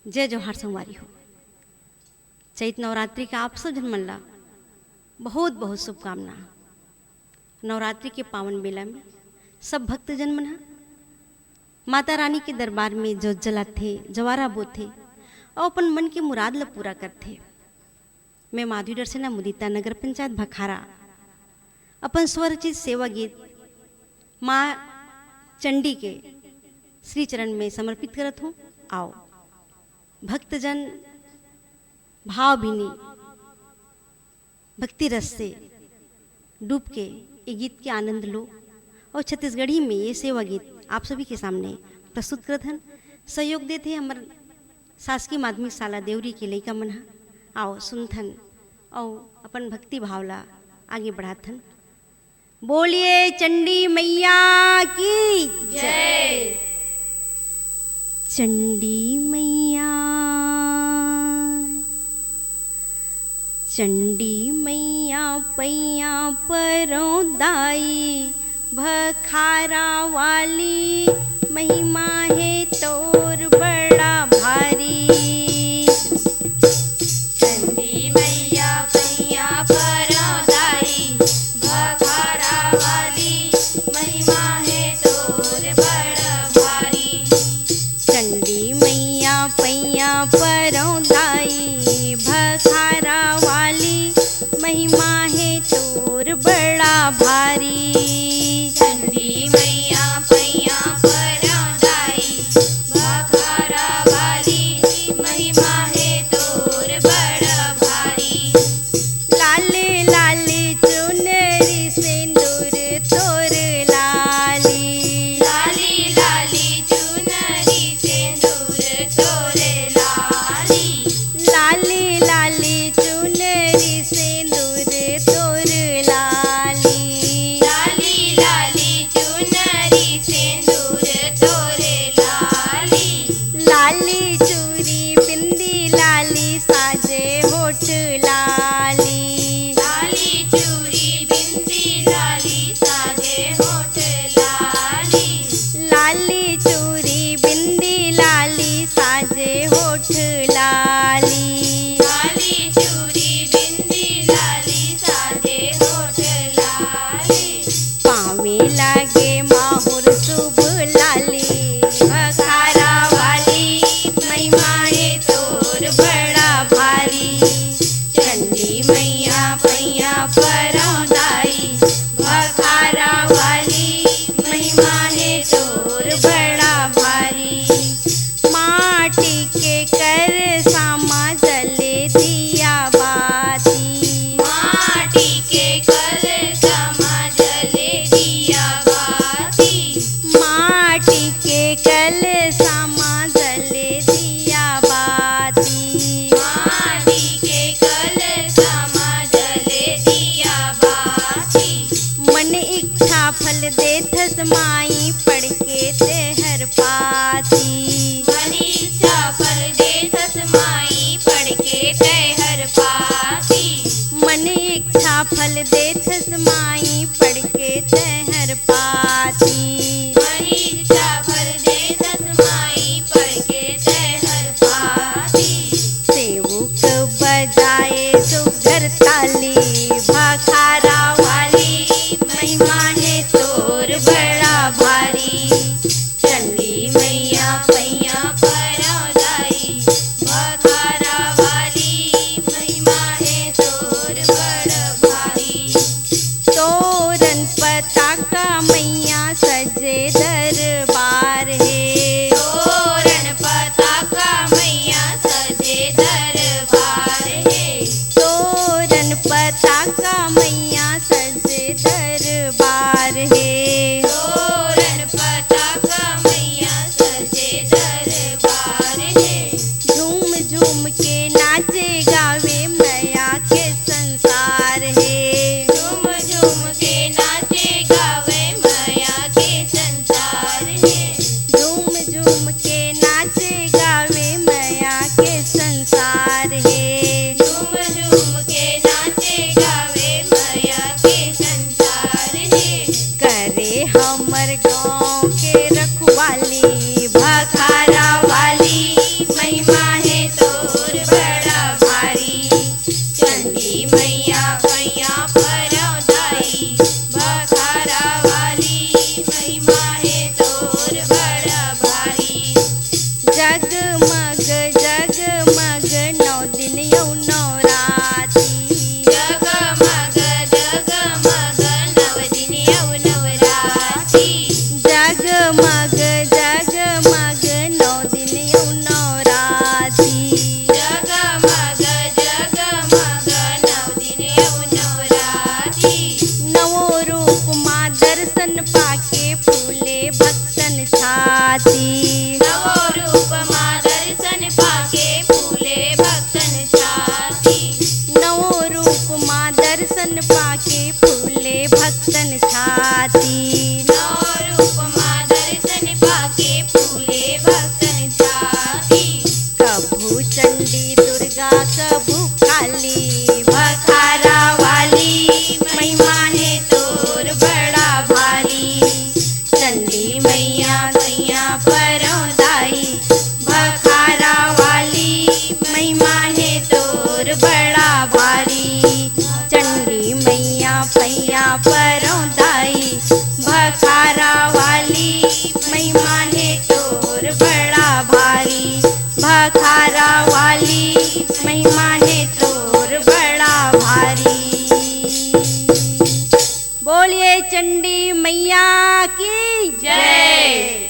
जय जोहार संवारी हो। चैत नवरात्रि का आप सब जन मन ला बहुत बहुत शुभकामना। नवरात्रि के पावन बेला में सब भक्त जन मन माता रानी के दरबार में जोत जलाथे, जवारा बोथे और अपन मन के मुराद ला पूरा करथे। मैं माधवी दर्शना मुदिता नगर पंचायत भखारा अपन स्वरचित सेवा गीत माँ चंडी के श्री चरण में समर्पित करत हूँ। आओ भक्तजन भाव भीनी भक्ति रस से डूब के ये गीत के आनंद लो और छत्तीसगढ़ी में ये सेवा गीत आप सभी के सामने प्रस्तुत करत हन। सहयोग देते हमार शासकीय माध्यमिक शाला देवरी के लइका मन ह। आओ सुनथन और अपन भक्ति भावला आगे बढ़ाथन। बोलिए चंडी मैया की जय। चंडी मैया चंडी मैया पैया परों दाई, भखारा वाली महिमा है तोर बड़ा भारी। चंडी मैया पैया परों दाई, भखारा वाली महिमा है तोर बड़ा भारी। चंडी मैया पैया परों दाई, भखारा वाली महिमा है तोर बड़ा भारी। चंडी मैया पैया परों दाई, भखारा वाली महिमा है तोर बड़ा भारी। लाले लाले चुनरी सिंदूर तोर लाली, लाली लाली चुनरी सिंदूर तोरे लाली। लाले लाले चुनरी सिंदूर तोर लाली। लाली लाली चुनरी सिंदूर तोरे लाली। लाली चूरी बिंदी लाली साजे होठ लाली। लाली चूड़ी बिंदी लाली साजे होठ लाली। लाली चूरी बिंदी लाली साजे होठ लाली। लाली चूड़ी बिंदी लाली साजे होठ लाली। पावे लागे माहुर शुभ लाली, भखारा वाली महिमा है तोर बड़ा भारी। चंडी मैया पैया परों दाई, भखारा वाली महिमा है तोर बड़ा भारी। माटी के कर सामा जले दिया बाती, माटी के कल समा जले दिया बाती। माटी के कल सामा जले दिया बाती। माटी के कल समा जले दिया बाती। मन इच्छा फल देथस माई पढ़ के तेहर पाती। मनी इच्छा फल देथस माई पढ़ के तेहर पाती। मन इच्छा फल देथस माई पढ़ के तेहर पाती। मनी इच्छा फल देथस माई पढ़ के तेहर पाती। सेवक बजाए सुघर ताली, भखारा वाली महिमा है तोर बड़ा भारी। चंडी मैया पैया परों दाई, भखारा वाली महिमा है तोर बड़ भारी। तोरन पताका मैया सजे दरबार है। तोरण पताका मैया सजे दरबार है। तोरन पताका मैया सजे दरबार है। तोरण पताका मैया सजे दरबार है। झूम झूम के नाचे गावे मैया के संसार है। झूम झूम के नाचे गावे मैया के संसार है। झूम झूम के नाचे गावे मैया के संसार है। झूम झूम के नाचे गावे मैया के संसार है। करे हमर गाँव के रखवाली, भखारा वाली महिमा फूलन छाती। नौ रूप माँ दर्शन पाके फूले भक्तन छाती। कभू चंडी दुर्गा कभू काली, भखारा वाली महिमा है तोर बड़ा भारी। चंडी मैया मैया परौदाई, भखारा वाली महिमा है तोर बड़ा भारी। चंडी मैया पैया परौदाई, भखारा वाली महिमा है तोर बड़ा भारी। भखारा वाली महिमा है तोर बड़ा भारी। बोलिए चंडी मैया की जय।